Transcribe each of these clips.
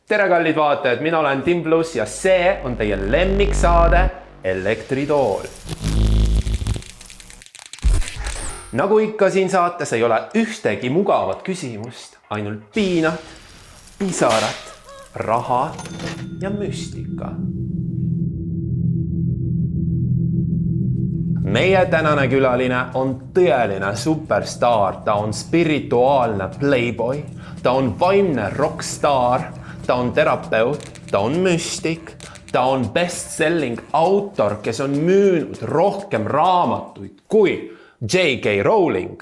Tere kallid vaatajad, mina olen Tim Plus ja see on teie lemmiksaade Elektritool. Nagu ikka siin saates ei ole ühtegi mugavat küsimust, ainult piinad, pisarat, raha ja müstika. Meie tänane külaline on tõeline superstar, ta on spirituaalne playboy, ta on vaimne rockstar, ta on terapeut, ta on müstik, ta on best-selling autor, kes on müünud rohkem raamatuid kui J.K. Rowling.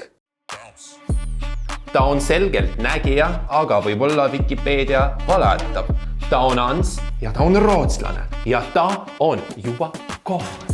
Ta on selgelt nägija, aga võib-olla Wikipedia valetab. Ta on Ants ja ta on rootslane ja ta on juba kohal.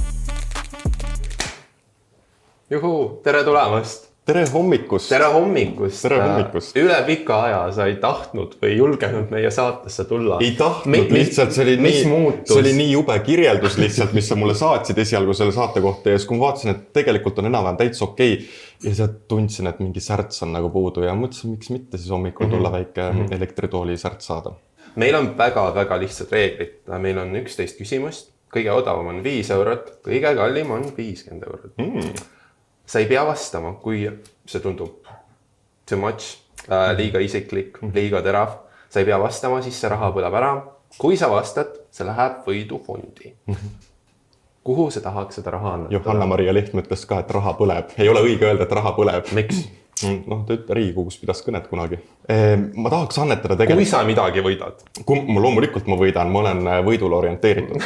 Juhu, tere tulemast! Tere hommikust! Tere hommikust! Tere hommikust! Üle pika aja sa ei tahtnud või julgenud meie saatesse tulla. Ei tahtnud, lihtsalt see oli nii jube kirjeldus lihtsalt, mis sa mulle saatsid esialgu selle saate kohta ja siis kui ma vaatasin, et tegelikult on enam-vähem täitsa okei ja sealt tundsin, et mingi särts on nagu puudu ja mõtlesin, miks mitte siis hommikul tulla väike elektritooli särts saada. Meil on väga-väga lihtsad reeglid. Meil on 11 küsimust, kõige odavam on 5 eurot, kõige kallim on 50 eurot. Sa ei pea vastama, kui see tundub too much, liiga isiklik, liiga terav. Sa ei pea vastama, siis see raha põleb ära. Kui sa vastad, see läheb võidufondi. Kuhu sa tahaks seda raha annata? Johanna-Maria Lehtme ütles ka, et raha põleb. Ei ole õige öelda, et raha põleb. Miks? No, ta ütle Riigikogus pidas kõnet kunagi. Ma tahaks annetada tegelikult... Kui sa midagi võidad? Loomulikult ma võidan, ma olen võidule orienteeritud.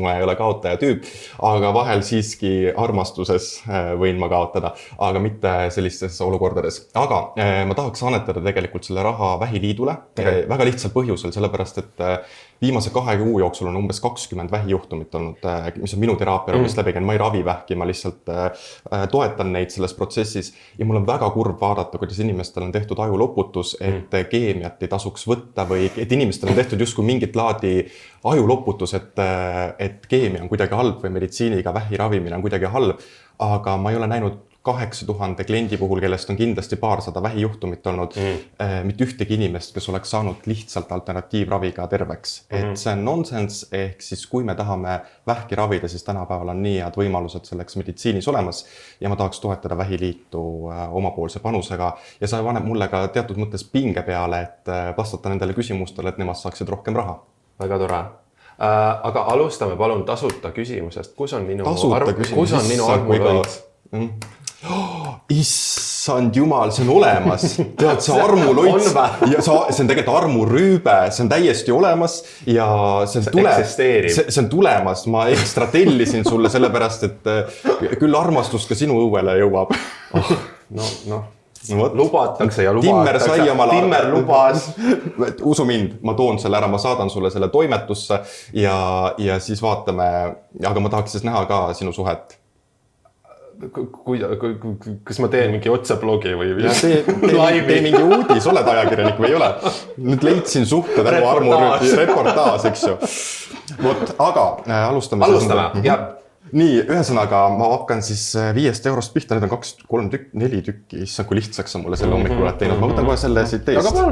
Ma ei ole kaotaja tüüp, aga vahel siiski armastuses võin ma kaotada, aga mitte sellistes olukordades. Aga ma tahaks annetada tegelikult selle raha Vähiliidule väga lihtsal põhjusel, sellepärast et viimase 2 kuu jooksul on umbes 20 vähijuhtumit olnud, mis on minu teraapiaruumist läbi käinud. Ma ei ravi vähki, ma lihtsalt toetan neid selles protsessis ja mul on väga kurb vaadata, kuidas inimestel on tehtud ajuloputus, et keemiat ei tasuks võtta või et inimestel on tehtud justkui mingit laadi ajuloputus, et keemia on kuidagi halb või meditsiiniga vähi ravimine on kuidagi halb, aga ma ei ole näinud 8000 kliendi puhul, kellest on kindlasti paarsada vähijuhtumit olnud, mitte ühtegi inimest, kes oleks saanud lihtsalt alternatiivraviga terveks. Et see on nonsense, ehk siis kui me tahame vähki ravida, siis tänapäeval on nii head võimalused selleks meditsiinis olemas ja ma tahaks toetada Vähiliitu omapoolse panusega ja see paneb mulle ka teatud mõttes pinge peale, et vastata nendele küsimustele, et nemad saaksid rohkem raha. Väga tore. Aga alustame palun tasuta küsimusest. Kus on minu armuluits? Issand jumal, see on olemas. Tead, see armuloits ja see on tegelikult armurüübe, see on täiesti olemas ja see on tulemas. Ma ekstra tellisin sulle sellepärast, et küll armastus ka sinu õuele jõuab. Lubatakse ja lubatakse. Timmer lubas. Usu mind, ma toon selle ära, ma saadan sulle selle toimetusse ja siis vaatame, aga ma tahaks siis näha ka sinu suhet. Kas ma teen mingi otseblogi või tee mingi uudis, oled ajakirjanik või ei ole? Nüüd leidsin suhted reportaas, eks ju. Aga alustame. Nii, ühesõnaga ma hakkan siis 5 eurost pihta, need on 2, 3 tükki, 4 tükki, issand kui lihtsaks on mulle selle hommikul oled teinud. Ma võtan kohe selle siit teist.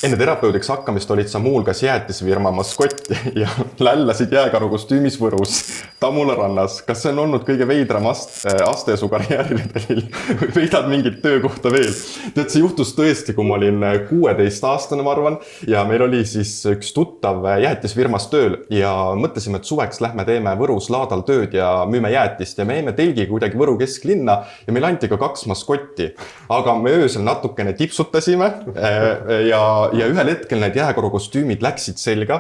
Enne terapeudiks hakkamist olid sa muulgas jäätisfirma maskotti ja lällasid jääkaru kostüümis Võrus Tamula rannas. Kas see on olnud kõige veidram aste su karjääriredelil või veidad mingit töökohta veel? Tead, see juhtus tõesti, kui ma olin 16-aastane, ma arvan, ja meil oli siis üks tuttav jäätisfirmas tööl ja mõtlesime, et suveks lähme teeme Võrus laadal tööd ja müüme jäätist ja me jäime telgiga kuidagi Võru kesklinna ja meil anti ka 2 maskotti. Aga me öösel natukene tipsutasime ja ühel hetkel need jääkaru kostüümid läksid selga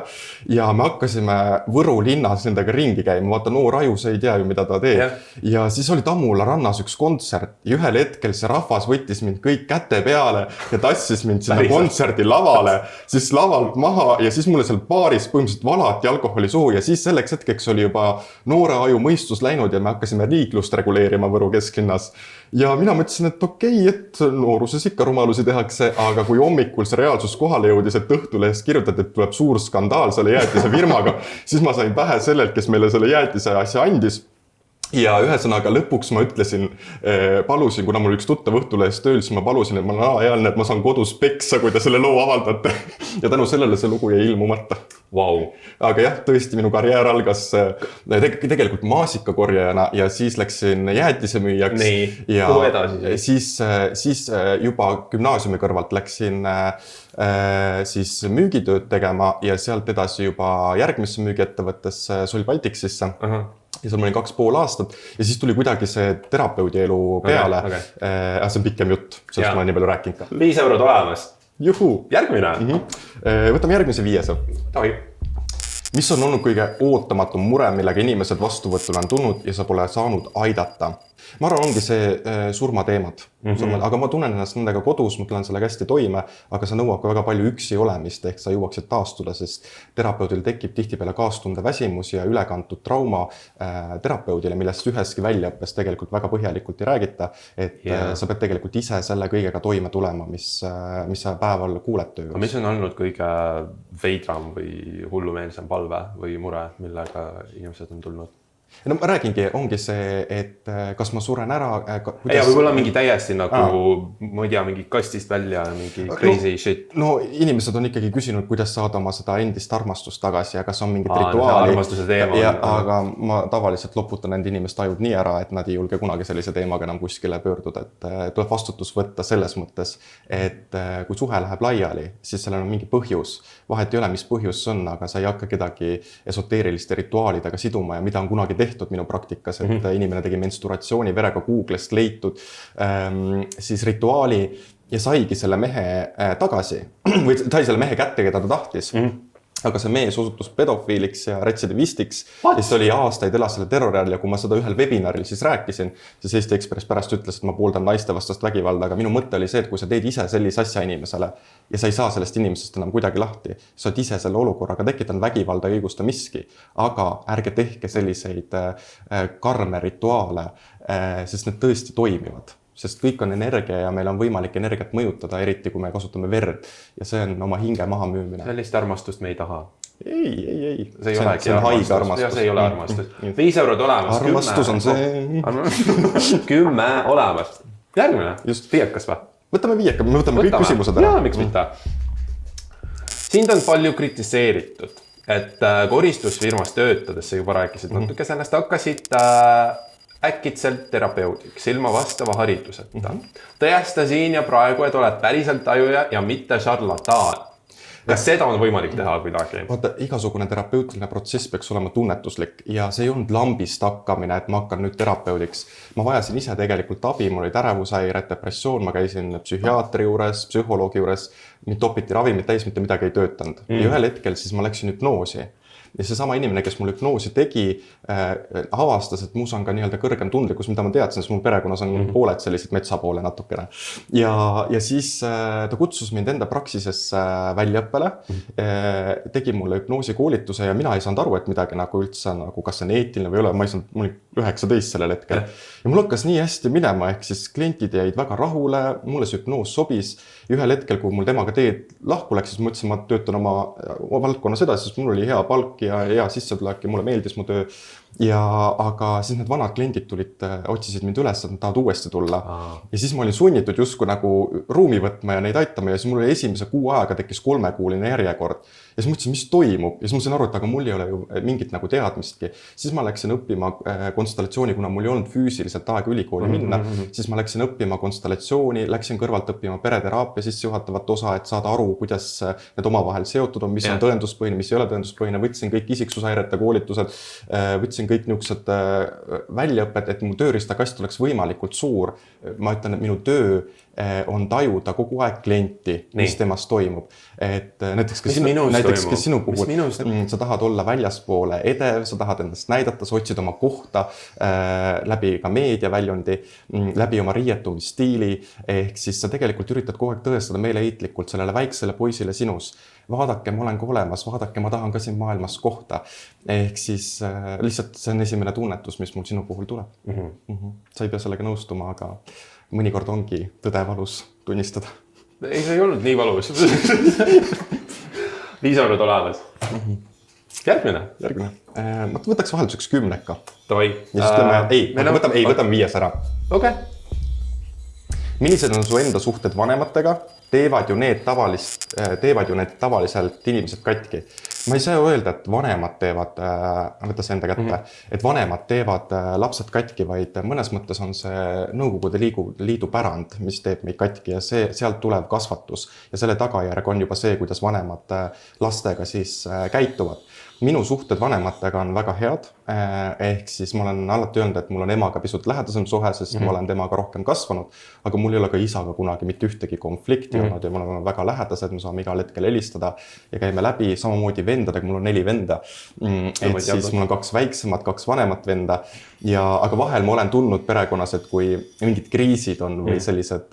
ja me hakkasime Võru linnas nendega ringi käima. Vaata, noor ajus ei tea ju, mida ta teeb. Ja siis oli Tamula rannas üks kontsert ja ühel hetkel see rahvas võttis mind kõik käte peale ja tassis mind sinna kontserdi lavale, siis lavalt maha ja siis mulle seal baaris põhimõtteliselt valati alkoholi suhu ja siis selleks hetkeks oli juba noore aju mõistus läinud ja me hakkasime liiklust reguleerima Võru kesklinnas. Ja mina mõtlesin, et okei, et nooruses ikka rumalusi tehakse, aga kui hommikul see reaalsus kohale jõudis, et Õhtulehes kirjutati, et tuleb suur skandaal selle jäätise firmaga, siis ma sain pähe sellelt, kes meile selle jäätise asja andis. ja ühesõnaga lõpuks ma ütlesin, palusin, kuna mul üks tuttav Õhtulehes tööl, siis ma palusin, et ma olen alaealine, et ma saan kodus peksa, kui te selle loo avaldate. Ja tänu sellele see lugu jäi ilmumata. Wow. Aga jah, tõesti minu karjäär algas tegelikult maasikakorjajana ja siis läksin jäätisemüüjaks. Nii, ja kuhu edasi? Siis juba gümnaasiumi kõrvalt läksin siis müügitööd tegema ja sealt edasi juba järgmisse müügiettevõttesse Sol Balticsisse. Ja seal ma olin 2,5 aastat ja siis tuli kuidagi see terapeudi elu peale. See on pikem jutt, sellest ma olen nii palju rääkinud ka. 5 eurot olemas. Juhu! Järgmine. Võtame järgmise 5. Tohi. Mis on olnud kõige ootamatum mure, millega inimesed vastuvõtule on tulnud ja sa pole saanud aidata? Ma arvan, ongi see surmateemad. Aga ma tunnen ennast nendega kodus, ma tulen sellega hästi toime, aga see nõuab ka väga palju üksi olemist, ehk sa jõuaksid taastuda, sest terapeudil tekib tihtipeale kaastunde väsimus ja ülekantud trauma terapeudile, millest üheski väljaõppes tegelikult väga põhjalikult ei räägita, et sa pead tegelikult ise selle kõigega toime tulema, mis sa päeval kuuled töö. Mis on olnud kõige veidram või hullumeelsem palve või mure, millega inimesed on tulnud? No ma räägingi, ongi see, et kas ma suren ära... Ja võib-olla mingi täiesti nagu, ma ei tea, mingi kastist välja, mingi crazy shit. No inimesed on ikkagi küsinud, kuidas saada oma seda endist armastust tagasi ja kas on mingit rituaali. Armastuse teema. Aga ma tavaliselt loputan nende inimest ajud nii ära, et nad ei julge kunagi sellise teemaga enam kuskile pöörduda. Et tuleb vastutus võtta selles mõttes, et kui suhe läheb laiali, siis sellel on mingi põhjus. Vahet ei ole, mis põhjus on, aga sa ei hakka kedagi esoteeriliste rituaalidega siduma ja mida on kunagi tehtud minu praktikas, et inimene tegi menstruatsiooni verega Googlest leitud siis rituaali ja saigi selle mehe tagasi või sai selle mehe kätte, keda ta tahtis. Aga see mees osutus pedofiiliks ja retsidivistiks. Ja siis oli aastaid elas selle terrori all ja kui ma seda ühel webinaril siis rääkisin, siis Eesti Ekspress pärast ütles, et ma pooldan naiste vastast vägivalda, aga minu mõte oli see, et kui sa teed ise sellise asja inimesele ja sa ei saa sellest inimesest enam kuidagi lahti, sa oled ise selle olukorraga tekitanud vägivalda ja õigusta miski, aga ärge tehke selliseid karme rituaale, sest need tõesti toimivad. Sest kõik on energia ja meil on võimalik energiat mõjutada, eriti kui me kasutame verd ja see on oma hinge maha müümine. Sellist armastust me ei taha. Ei. See ei ole armastus. Ja see ei ole armastus. 5 eurot olemas. Armastus on see. 10 olemas. Järgmine. Just. 5 või? Võtame 5, me võtame kõik küsimused ära. Jaa, miks mitte? Sind on palju kritiseeritud, et koristusfirmas töötades, sa juba rääkisid natuke sellest, hakkasid äkitselt terapeudiks ilma vastava hariduseta. Tõesta siin ja praegu, et oled päriselt tajuja ja mitte šarlataan. Kas seda on võimalik teha kuidagi? Vaata, igasugune terapeutiline protsess peaks olema tunnetuslik ja see ei olnud lambist hakkamine, et ma hakkan nüüd terapeudiks. Ma vajasin ise tegelikult abi, mul oli ärevushäired, depressioon, ma käisin psühhiaatri juures, psühholoogi juures, mind topiti ravimid täis, mitte midagi ei töötanud. Ja ühel hetkel siis ma läksin hüpnoosi. Ja see sama inimene, kes mul hüpnoosi tegi, avastas, et muus on ka nii-öelda kõrgem tundlikkus, mida ma teadsin, sest mul perekonnas on pooled sellised metsapoole natukene. Ja siis ta kutsus mind enda praksisesse väljaõppele, tegi mulle hüpnoosi koolituse ja mina ei saanud aru, et midagi nagu üldse, nagu kas see on eetiline või ei ole, ma ei saanud, mul oli 19 sellel hetkel. Ja mul hakkas nii hästi minema, ehk siis klientid jäid väga rahule, mulle see hüpnoos sobis. Ühel hetkel, kui mul temaga teed lahku läks, siis mõtlesin, ma töötan oma valdkonnas edasi, sest mul oli hea palk ja hea sissetulek ja mulle meeldis mu töö. Aga siis need vanad kliendid tulid, otsisid mind üles, et nad tahavad uuesti tulla. Ja siis ma olin sunnitud justkui nagu ruumi võtma ja neid aitama ja siis mul oli esimese kuu aega tekkis 3-kuuline järjekord. Ja siis mõtlesin, mis toimub ja siis ma sain aru, et aga mul ei ole ju mingit nagu teadmistki. Siis ma läksin õppima konstellatsiooni, kuna mul ei olnud füüsiliselt aega ülikooli minna, siis ma läksin õppima konstellatsiooni, läksin kõrvalt õppima pereteraapia sissejuhatavat osa, et saada aru, kuidas need omavahel seotud on, mis on tõenduspõhine, mis ei ole tõenduspõhine, võtsin kõik isiksushäirete koolitused, võtsin kõik niisugused väljaõpped, et mu tööriistakast oleks võimalikult suur. Ma ütlen, et minu töö on tajuda kogu aeg klienti, mis temast toimub. Et näiteks kes sinu puhul, sa tahad olla väljaspoole edev, sa tahad endast näidata, sa otsid oma kohta läbi ka meediaväljundi, läbi oma riietumisstiili, ehk siis sa tegelikult üritad kogu aeg tõestada meeleheitlikult sellele väiksele poisile sinus. Vaadake, ma olen ka olemas, vaadake, ma tahan ka siin maailmas kohta. Ehk siis lihtsalt see on esimene tunnetus, mis mul sinu puhul tuleb. Sa ei pea sellega nõustuma, aga mõnikord ongi tõde valus tunnistada. Ei, see ei olnud nii valus. 5 eurot olemas. Järgmine. Ma võtaks vahelduseks 10. Davai. Ja siis võtame 5 ära. Okei. Millised on su enda suhted vanematega? Teevad ju need tavaliselt inimesed katki. Ma ei saa öelda, et vanemad teevad, võtta see enda kätte, et vanemad teevad lapsed katki, vaid mõnes mõttes on see Nõukogude Liidu pärand, mis teeb meid katki ja sealt tulev kasvatus. Ja selle tagajärg on juba see, kuidas vanemad lastega siis käituvad. Minu suhted vanematega on väga head, ehk siis ma olen alati öelnud, et mul on emaga pisut lähedasem suhe, sest ma olen temaga rohkem kasvanud, aga mul ei ole ka isaga kunagi mitte ühtegi konflikti olnud ja me oleme väga lähedased, me saame igal hetkel helistada ja käime läbi, samamoodi vendadega, mul on 4 venda, et siis mul on 2 väiksemat, 2 vanemat venda, aga vahel ma olen tundnud perekonnas, et kui mingid kriisid on või sellised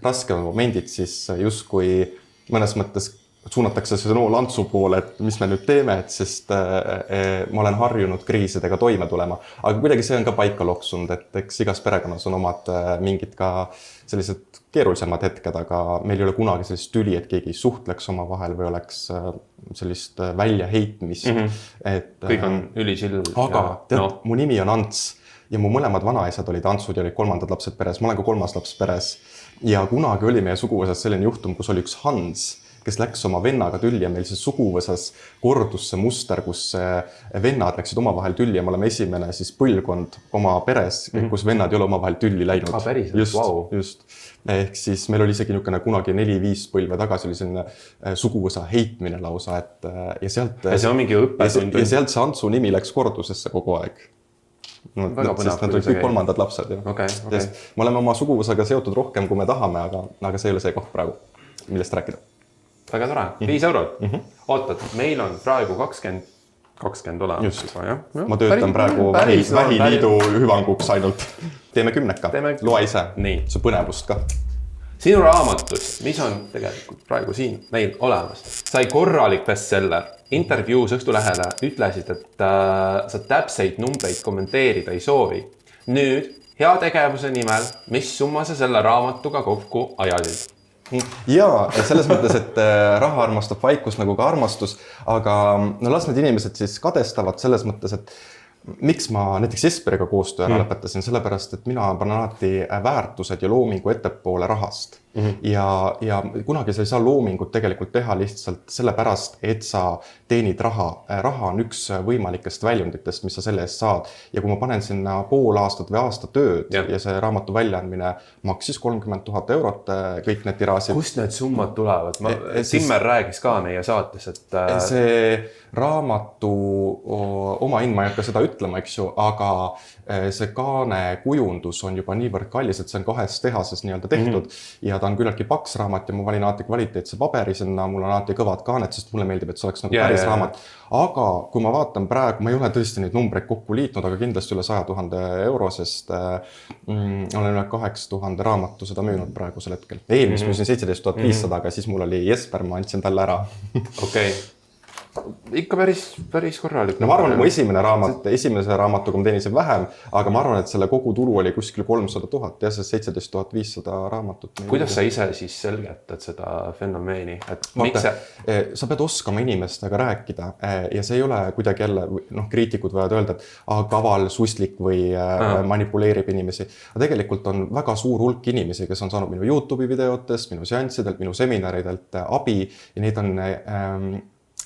raskemad momendid, siis justkui mõnes mõttes suunatakse see lantsu poole, et mis me nüüd teeme, et sest ma olen harjunud kriisidega toime tulema. Aga kuidagi see on ka paika loksunud, et eks igas perekonnas on omad mingid ka sellised keerulisemad hetked, aga meil ei ole kunagi sellist tüli, et keegi suhtleks oma vahel või oleks sellist väljaheitmist. Kõik on ülisil. Aga mu nimi on Ants ja mu mõlemad vanaisad olid Antsud ja olid 3. lapsed peres. Ma olen ka 3. laps peres ja kunagi oli meie suguvõsas selline juhtum, kus oli üks Hans, kes läks oma vennaga tülli ja meil see suguvõsas kordus see muster, kus vennad läksid omavahel tülli ja me oleme esimene siis põlvkond oma peres, kus vennad ei ole omavahel tülli läinud. Päriselt, just. Ehk siis meil oli isegi niisugune kunagi 4-5 põlve tagasi oli selline suguvõsa heitmine lausa, et ja see on mingi õppetund. Ja sealt see Antsu nimi läks kordusesse kogu aeg. Sest nad olid kõik 3. lapsed. Me oleme oma suguvõsaga seotud rohkem, kui me tahame, aga see ei ole see koht praegu, millest rääkida. Väga tore, 5 eurot. Ootad, meil on praegu 20 olemas. Ma töötan praegu vähiliidu hüvanguks ainult. Teeme 10. Loa ise, see põnevust ka. Sinu raamatus, mis on tegelikult praegu siin meil olemas, sai korralik bestseller. Intervjuus Õhtulehele ütlesid, et sa täpseid numbreid kommenteerida ei soovi. Nüüd, heategevuse nimel, mis summa sa selle raamatuga kokku ajasid? Jaa, selles mõttes, et raha armastab vaikus nagu ka armastus, aga las need inimesed siis kadestavad selles mõttes, et miks ma näiteks Jesperiga koostöö ära lõpetasin, sellepärast, et mina panen alati väärtused ja loomingu ettepoole rahast. Ja kunagi sa ei saa loomingut tegelikult teha lihtsalt sellepärast, et sa teenid raha. Raha on üks võimalikest väljunditest, mis sa selle eest saad. Ja kui ma panen sinna pool aastat või aasta tööd ja see raamatu väljaandmine maksis 30 000 eurot, kõik need tiraasid. Kust need summad tulevad? Timmer räägis ka meie saates, et see raamatu oma hind, ma ei hakka seda ütlema, eks ju, aga see kaane kujundus on juba niivõrd kallis, et see on 2 tehases nii-öelda tehtud ja ta on küllaltki paks raamat ja ma valin alati kvaliteetse paberi sinna, mul on alati kõvad kaanet, sest mulle meeldib, et see oleks nagu päris raamat. Aga kui ma vaatan praegu, ma ei ole tõesti neid numbreid kokku liitnud, aga kindlasti üle 100 000 euro, sest olen üle 8000 raamatu seda müünud praegusel hetkel. Eelmis müüsin 17 500, aga siis mul oli Jesper, ma andsin talle ära. Okei. Ikka päris korralik. No ma arvan, et mu esimese raamatuga ma teenisin vähem, aga ma arvan, et selle kogu tulu oli kuskil 300 000 ja see 17 500 raamatut. Kuidas sa ise siis selgetad seda fenomeeni? Sa pead oskama inimestega rääkida ja see ei ole kuidagi jälle, kriitikud võivad öelda, et kaval, suslik või manipuleerib inimesi. Aga tegelikult on väga suur hulk inimesi, kes on saanud minu YouTube'i videotest, minu seanssidelt, minu seminaridelt abi ja neid on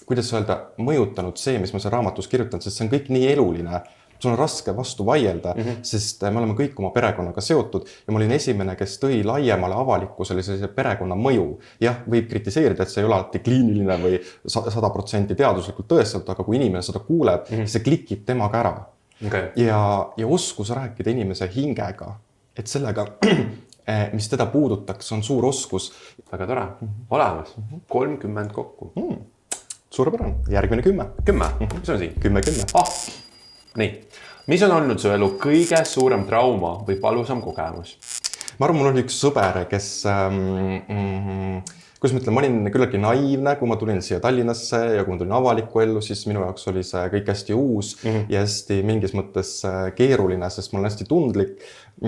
kuidas öelda, mõjutanud see, mis ma seal raamatus kirjutan, sest see on kõik nii eluline. Sul on raske vastu vaielda, sest me oleme kõik oma perekonnaga seotud ja ma olin esimene, kes tõi laiemale avalikkusele sellise perekonna mõju. Jah, võib kritiseerida, et see ei ole alati kliiniline või 100% teaduslikult tõestatud, aga kui inimene seda kuuleb, see klikib temaga ära. Ja oskus rääkida inimese hingega, et sellega, mis teda puudutaks, on suur oskus. Väga tore, olemas, 30 kokku. Suurepärane, järgmine 10. 10, mis on siin? 10. Nii, mis on olnud su elu kõige suurem trauma või palusam kogemus? Ma arvan, mul oli üks sõber, kes, kuidas ma ütlen, ma olin küllaltki naiivne, kui ma tulin siia Tallinnasse ja kui ma tulin avalikku ellu, siis minu jaoks oli see kõik hästi uus ja hästi mingis mõttes keeruline, sest ma olen hästi tundlik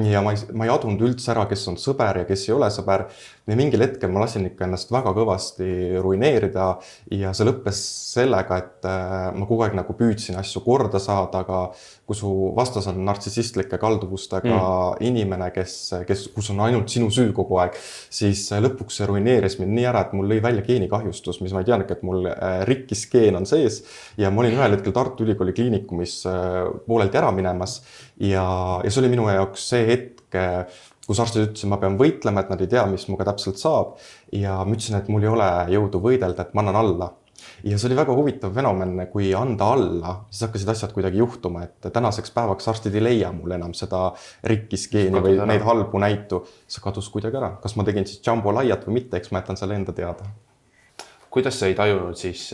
ja ma ei adunud üldse ära, kes on sõber ja kes ei ole sõber. ja mingil hetkel ma lasin ikka ennast väga kõvasti ruineerida ja see lõppes sellega, et ma kogu aeg nagu püüdsin asju korda saada, aga kui su vastas on nartsissistlike kalduvustega inimene, kus on ainult sinu süü kogu aeg, siis lõpuks see ruineeris mind nii ära, et mul lõi välja geenikahjustus, mis ma ei teadnud, et mul rikkis geen on sees ja ma olin ühel hetkel Tartu Ülikooli kliinikumis poolelti ära minemas ja see oli minu jaoks see hetk, kus arstid ütlesid, ma pean võitlema, et nad ei tea, mis muga täpselt saab ja ma ütlesin, et mul ei ole jõudu võidelda, et ma annan alla. Ja see oli väga huvitav fenomen, kui anda alla, siis hakkasid asjad kuidagi juhtuma, et tänaseks päevaks arstid ei leia mul enam seda rikkisgeeni või neid halbu näitu. See kadus kuidagi ära. Kas ma tegin siis jumbo laiat või mitte, eks ma jätan selle enda teada. Kuidas sa ei tajunud siis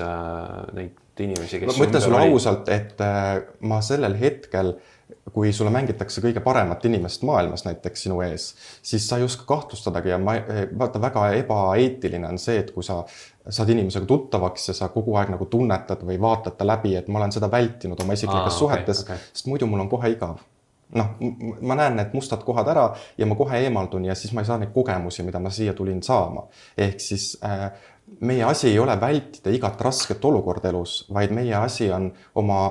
neid inimesi, kes ma ütlen sulle ausalt, et ma sellel hetkel, kui sulle mängitakse kõige paremat inimest maailmas näiteks sinu ees, siis sa ei oska kahtlustadagi ja vaata väga ebaeetiline on see, et kui sa saad inimesega tuttavaks ja sa kogu aeg nagu tunnetad või vaatad ta läbi, et ma olen seda vältinud oma isiklikes suhetes, sest muidu mul on kohe igav. Ma näen need mustad kohad ära ja ma kohe eemaldun ja siis ma ei saa neid kogemusi, mida ma siia tulin saama. Ehk siis meie asi ei ole vältida igat rasket olukord elus, vaid meie asi on oma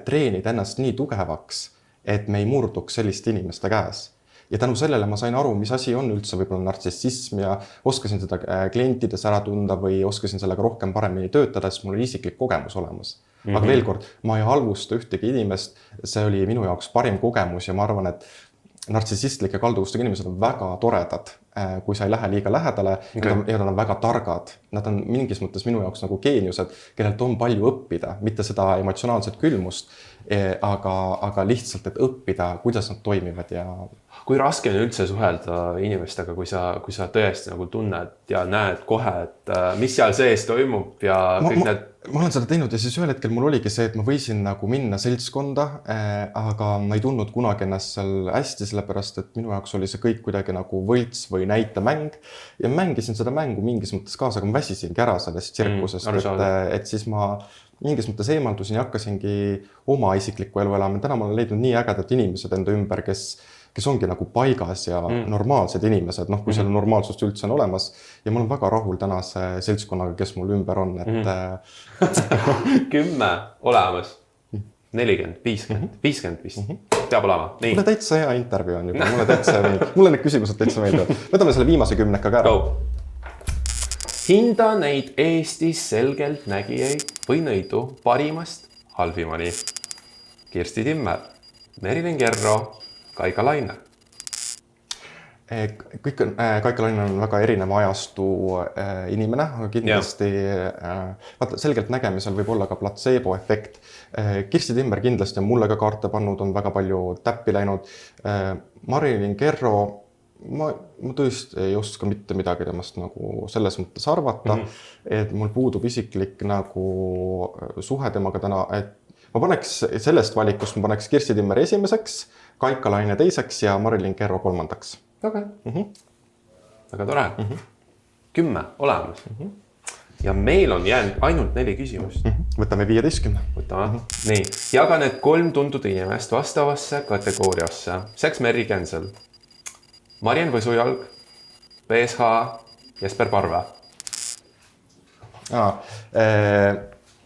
treenida ennast nii tugevaks, et me ei murduks selliste inimeste käes. Ja tänu sellele ma sain aru, mis asi on üldse võib-olla nartsissism ja oskasin seda klientides ära tunda või oskasin sellega rohkem paremini töötada, sest mul oli isiklik kogemus olemas. Aga veel kord, ma ei halvusta ühtegi inimest, see oli minu jaoks parim kogemus ja ma arvan, et nartsissistlike kalduvustega inimesed on väga toredad, kui sa ei lähe liiga lähedale ja nad on väga targad. Nad on mingis mõttes minu jaoks nagu geeniused, kellelt on palju õppida, mitte seda emotsionaalset külmust, aga lihtsalt, et õppida, kuidas nad toimivad ja... Kui raske on üldse suhelda inimestega, kui sa tõesti nagu tunned ja näed kohe, et mis seal sees toimub ja kõik need... Ma olen seda teinud ja siis ühel hetkel mul oligi see, et ma võisin nagu minna seltskonda, aga ma ei tundnud kunagi ennast seal hästi, sellepärast, et minu jaoks oli see kõik kuidagi nagu võlts või näitemäng ja mängisin seda mängu mingis mõttes kaasa, aga ma väsisingi ära sellest tsirkusest, et siis ma mingis mõttes eemaldusin ja hakkasingi oma isiklikku elu elama. Täna ma olen leidnud nii ägedad inimesed enda ümber, kes ongi nagu paigas ja normaalsed inimesed, kui seal normaalsust üldse on olemas. Ja ma olen väga rahul tänase seltskonnaga, kes mul ümber on. 10 olemas, 40, 50, 50 vist. Peab olema. Mulle täitsa hea intervjuu on juba, mulle need küsimused täitsa meeldivad. Võtame selle viimase 10 ka ära. Hinda neid Eestis selgelt nägijaid või nõidu parimast halvimani. Kirsti Timmer, Merilin Kerro, Kaika Laine. Kaika Laine on väga erineva ajastu inimene, aga kindlasti selgelt nägemisel võib olla ka placebo efekt. Kirsti Timmer kindlasti on mulle ka kaarte pannud, on väga palju täppi läinud. Merilin Kerro, ma tõesti ei oska mitte midagi temast nagu selles mõttes arvata, et mul puudub isiklik nagu suhe temaga täna, et ma paneks sellest valikust, ma paneks Kirsti Timmer esimeseks, Kaika Laine teiseks ja Merilin Kerro kolmandaks. Väga tore. 10 olemas. Ja meil on jäänud ainult 4 küsimust. Võtame 15. Võtame. Nii, jaga need 3 tuntud inimest vastavasse kategooriasse. Sex Mary Cancel. Mariann Võsujalg, BSH, Jesper Parve.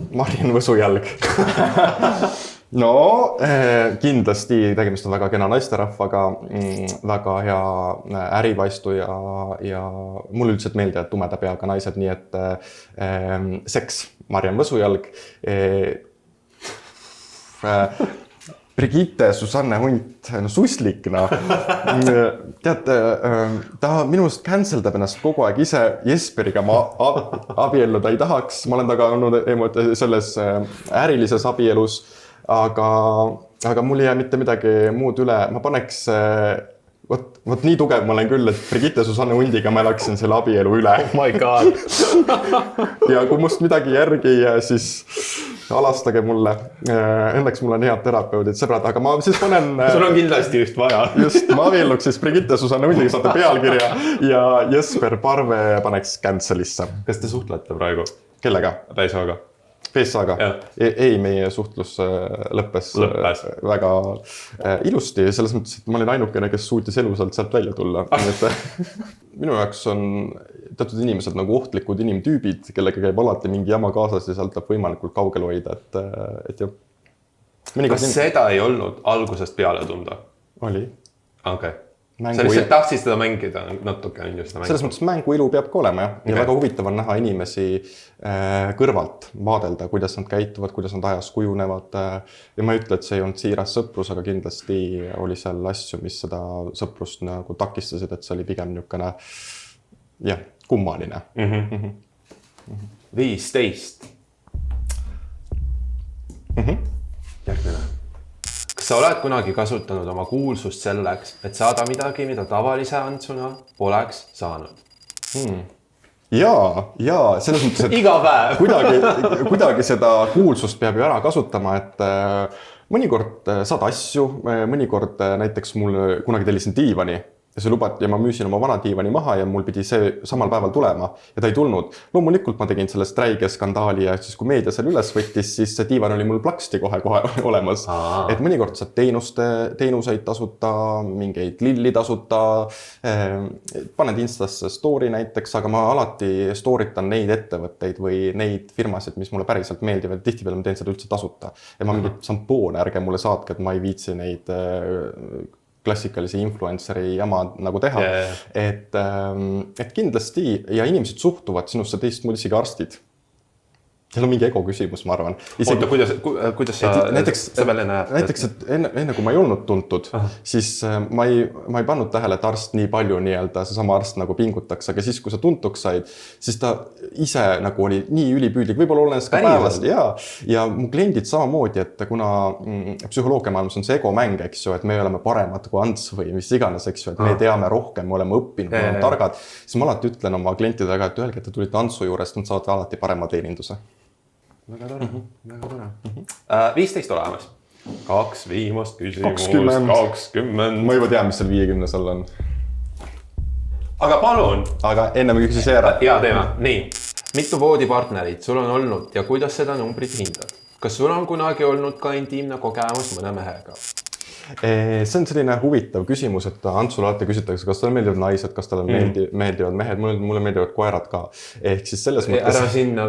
Mariann Võsujalg. No, kindlasti tegemist on väga kena naisterahvaga, väga hea ärivaistu ja mulle üldiselt meeldivad tumeda peaga naised, nii et seks, Mariann Võsujalg. Brigitte Susanne Hunt, suslik, Tead, ta minust canceldab ennast kogu aeg ise Jesperiga, ma abielluda ei tahaks, ma olen taga olnud selles ärilises abielus, aga mul ei jää mitte midagi muud üle, ma paneks, võt nii tugev ma olen küll, et Brigitte Susanne Hundiga ma elaksin selle abielu üle. Oh my god! Ja kui must midagi järgi ei jää, siis alastage mulle. Õnneks mul on head terapeudid, sõbrad, aga ma siis panen... Sul on kindlasti üht vaja. Just, ma abielluks siis Brigitte Susanne Hundiga, saate pealkirja ja Jesper Parve paneks cancelisse. Kas te suhtlete praegu? Kellega? Päisoga. BSA-ga? Ei, meie suhtlus lõppes väga ilusti, selles mõttes, et ma olin ainukene, kes suutis elusalt sealt välja tulla. Minu jaoks on teatud inimesed nagu ohtlikud inimtüübid, kellega käib alati mingi jama kaasas ja sealt tuleb võimalikult kaugel hoida, et jah. Kas seda ei olnud algusest peale tunda? Oli. Okay. Sa lihtsalt tahtsid seda mängida natuke. Selles mõttes mängu ilu peab ka olema, jah. Ja väga huvitav on näha inimesi kõrvalt vaadelda, kuidas nad käituvad, kuidas nad ajas kujunevad. Ja ma ei ütle, et see ei olnud siiras sõprus, aga kindlasti oli seal asju, mis seda sõprust nagu takistasid, et see oli pigem niisugune kummaline. 15. Järgmine. Kas sa oled kunagi kasutanud oma kuulsust selleks, et saada midagi, mida tavalise Antsuna poleks saanud? Jaa, selles mõttes, et iga päev. kuidagi seda kuulsust peab ju ära kasutama, et mõnikord saad asju, mõnikord näiteks mul kunagi tellisin diivani ja ma müüsin oma vana diivani maha ja mul pidi see samal päeval tulema ja ta ei tulnud. Loomulikult ma tegin sellest räige skandaali ja siis kui meedia selle üles võttis, siis see diivan oli mul plaksti kohe olemas. Et mõnikord saad teenuseid tasuta, mingeid lilli tasuta, paned Instasse story näiteks, aga ma alati stooritan neid ettevõtteid või neid firmasid, mis mulle päriselt meeldivad. Tihtipeale ma teen seda üldse tasuta ja ma mingit sampoone ärge mulle saatke, et ma ei viitsi neid klassikalise influenceri jama nagu teha. Et kindlasti ja inimesed suhtuvad sinusse teistmoodi isegi arstid. Seal on mingi ego küsimus, ma arvan. Oota, kuidas sa välja näed? Näiteks, et enne kui ma ei olnud tuntud, siis ma ei pannud tähele, et arst nii palju seesama arst nagu pingutaks, aga siis, kui sa tuntuks said, siis ta ise nagu oli nii ülipüüdlik, võib-olla olenes ka päevast. Ja mu kliendid samamoodi, et kuna psühholoogia maailmas on see ego-mäng, eks ju, et me oleme paremad kui Ants või mis iganes, eks ju, et me teame rohkem, me oleme õppinud, me oleme targad, siis ma alati ütlen oma klientidega, et öelge, et te tulite Antsu juurest, nad saavad alati parema teeninduse. Väga tore. 15 olemas. 2 viimast küsimus. 20. Ma juba tean, mis seal 50 seal on. Aga palun. Aga enne me küsis ära. Hea teema. Nii. Mitu voodipartnerit sul on olnud ja kuidas seda numbrit hindad? Kas sul on kunagi olnud ka intiimne kogemus mõne mehega? See on selline huvitav küsimus, et Antsule alati küsitakse, kas talle meeldivad naised, kas talle meeldivad mehed, mulle meeldivad koerad ka. Ehk siis selles mõttes... Ära sinna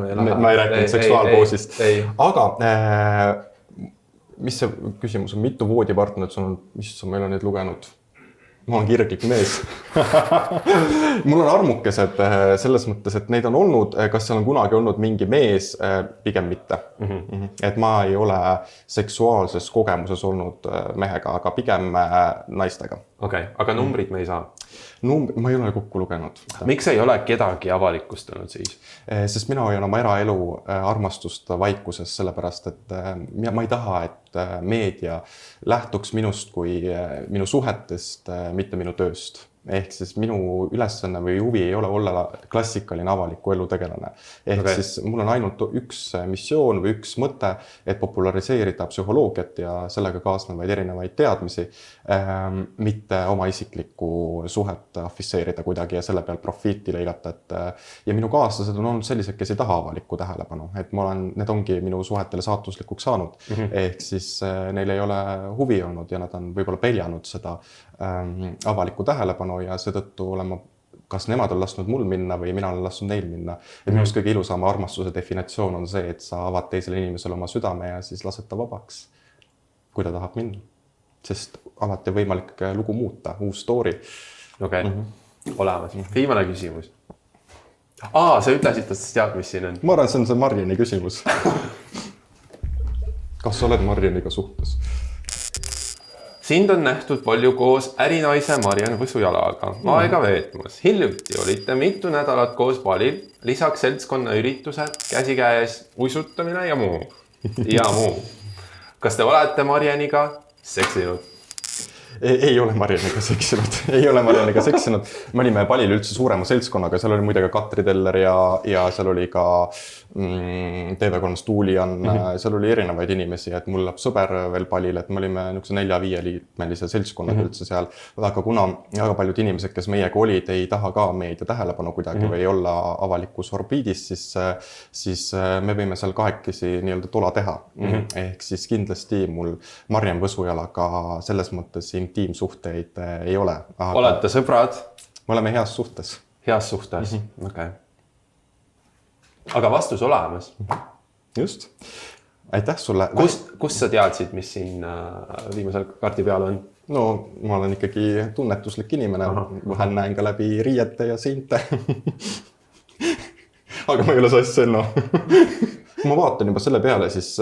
me ei lähe. Ma ei rääkinud seksuaalpoosist. Aga mis see küsimus on? Mitu voodipartnerit sul on? Mis sa meil on neid lugenud? Ma olen kirglik mees. Mul on armukesed selles mõttes, et neid on olnud, kas seal on kunagi olnud mingi mees, pigem mitte. Et ma ei ole seksuaalses kogemuses olnud mehega, aga pigem naistega. Okei, aga numbrit me ei saa? Ma ei ole kokku lugenud. Miks ei ole kedagi avalikustanud siis? Sest mina hoian oma eraelu armastust vaikuses, sellepärast, et ma ei taha, et meedia lähtuks minust kui minu suhetest, mitte minu tööst. Ehk siis minu ülesanne või huvi ei ole olla klassikaline avaliku elu tegelane. Ehk siis mul on ainult üks missioon või üks mõte, et populariseerida psühholoogiat ja sellega kaasnevaid erinevaid teadmisi, mitte oma isiklikku suhet afisseerida kuidagi ja selle peal profiiti lõigata. Ja minu kaaslased on olnud sellised, kes ei taha avalikku tähelepanu. Et need ongi minu suhetele saatuslikuks saanud. Ehk siis neil ei ole huvi olnud ja nad on võib-olla peljanud seda avalikku tähelepanu ja seetõttu olen ma, kas nemad on lasknud mul minna või mina olen lasknud neil minna. Ja minust kõige ilusama armastuse definitsioon on see, et sa avad teisele inimesele oma südame ja siis lased ta vabaks, kui ta tahab minna. Sest alati on võimalik lugu muuta, uus story. Okei, olemas. Viimane küsimus. Sa ütlesid, et sa tead, mis siin on. Ma arvan, see on see Marjani küsimus. Kas sa oled Marjaniga suhtes? Sind on nähtud palju koos ärinaise Marjan Võsujalaga aega veetmas. Hiljuti olite mitu nädalat koos balil, lisaks seltskonna üritused, käsikäes uisutamine ja muu. Kas te olete Marjaniga seksinud? ei ole Marianiga seksinud, ei ole Marianiga seksinud. Me olime palil üldse suurema seltskonnaga, seal oli muide ka Katri Teller ja seal oli ka TV3 Stuulian, seal oli erinevaid inimesi, et mul läheb sõber veel palil, et me olime niisuguse 4-5 liikmelise seltskonnaga üldse seal. Aga kuna väga paljud inimesed, kes meiega olid, ei taha ka meedia tähelepanu kuidagi või olla avalikus orbiidis, siis me võime seal kahekesi nii-öelda tola teha. Ehk siis kindlasti mul Marjan Võsujalaga selles mõttes intiimsuhteid ei ole. Olete sõbrad? Me oleme heas suhtes. Heas suhtes, okei. Aga vastus olemas. Just. Aitäh sulle. Kust sa teadsid, mis siin viimasel kaardi peal on? No, ma olen ikkagi tunnetuslik inimene. Vahel näen ka läbi riiete ja seinte. Aga ma ei ole sassenno. Kui ma vaatan juba selle peale, siis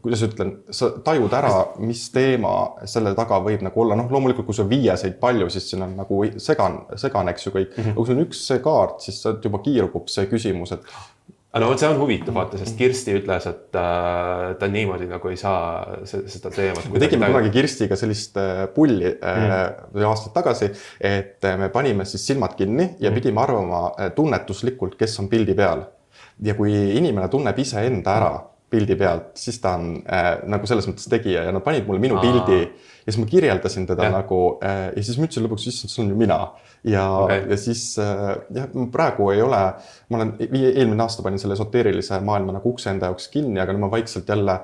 kuidas ütlen, sa tajud ära, mis teema selle taga võib nagu olla. Loomulikult, kui sul viieseid palju, siis siin on nagu segan, eks ju kõik. Aga kui sul on üks see kaart, siis juba kiirgub see küsimus, et no see on huvitav vaata, sest Kirsti ütles, et ta niimoodi nagu ei saa seda teemat. Me tegime kunagi Kirstiga sellist pulli aastaid tagasi, et me panime siis silmad kinni ja pidime arvama tunnetuslikult, kes on pildi peal. Ja kui inimene tunneb ise enda ära pildi pealt, siis ta on nagu selles mõttes tegija ja nad panid mulle minu pildi ja siis ma kirjeldasin teda nagu ja siis ma ütlesin lõpuks, issand, see on ju mina. Ja siis praegu ei ole, ma olen eelmine aasta panin selle esoteerilise maailma nagu ukse enda jaoks kinni, aga nüüd ma vaikselt jälle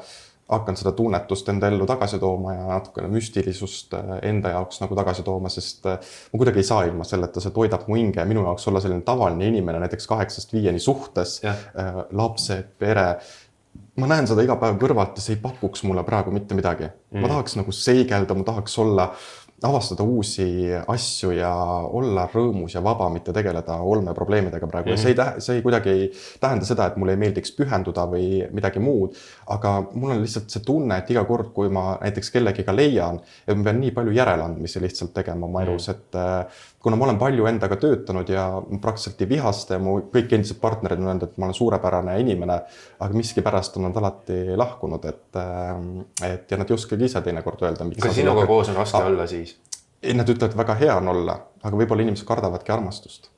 hakkan seda tunnetust enda ellu tagasi tooma ja natukene müstilisust enda jaoks nagu tagasi tooma, sest ma kuidagi ei saa ilma selleta, see toidab mu hinge minu jaoks olla selline tavaline inimene, näiteks 8-5 suhtes, lapsed, pere. Ma näen seda iga päev kõrvalt ja see ei pakuks mulle praegu mitte midagi. Ma tahaks nagu seigelda, ma tahaks avastada uusi asju ja olla rõõmus ja vaba, mitte tegeleda olme probleemidega praegu. Ja see ei kuidagi ei tähenda seda, et mulle ei meeldiks pühenduda või midagi muud, aga mul on lihtsalt see tunne, et iga kord, kui ma näiteks kellegiga leian, et ma pean nii palju järeleandmisi lihtsalt tegema oma elus, et kuna ma olen palju endaga töötanud ja praktiliselt ei vihasta ja mu kõik endised partnerid on öelnud, et ma olen suurepärane inimene, aga miskipärast on nad alati lahkunud, et ja nad ei oskagi ise teinekord öelda. Kas sinuga koos on raske olla siis? Nad ütlevad, väga hea on olla, aga võib-olla inimesed kardavadki armastust.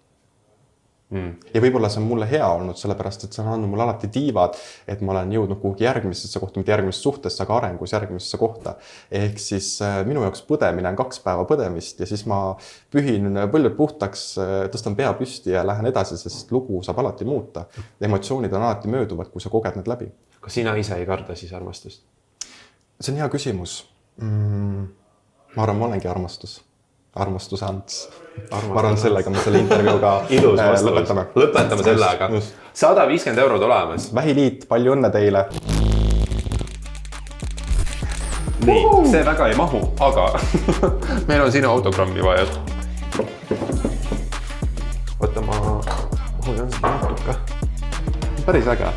Ja võib-olla see on mulle hea olnud, sellepärast, et see on andnud mulle alati tiivad, et ma olen jõudnud kuhugi järgmisesse kohta, mitte järgmisesse suhtesse, aga arengus järgmisesse kohta. Ehk siis minu jaoks põdemine on 2 päeva põdemist ja siis ma pühin põllud puhtaks, tõstan pea püsti ja lähen edasi, sest lugu saab alati muuta. Emotsioonid on alati mööduvad, kui sa koged need läbi. Kas sina ise ei karda siis armastust? See on hea küsimus. Ma arvan, ma olengi armastus. Armastuse ants. Ma arvan, sellega me selle intervjuuga lõpetame. Lõpetame sellega. 150 € olemas. Vähiliit, palju õnne teile. Nii, see väga ei mahu, aga meil on sinu autogrammi vaja. Võta ma hoian natuke. Päris äge.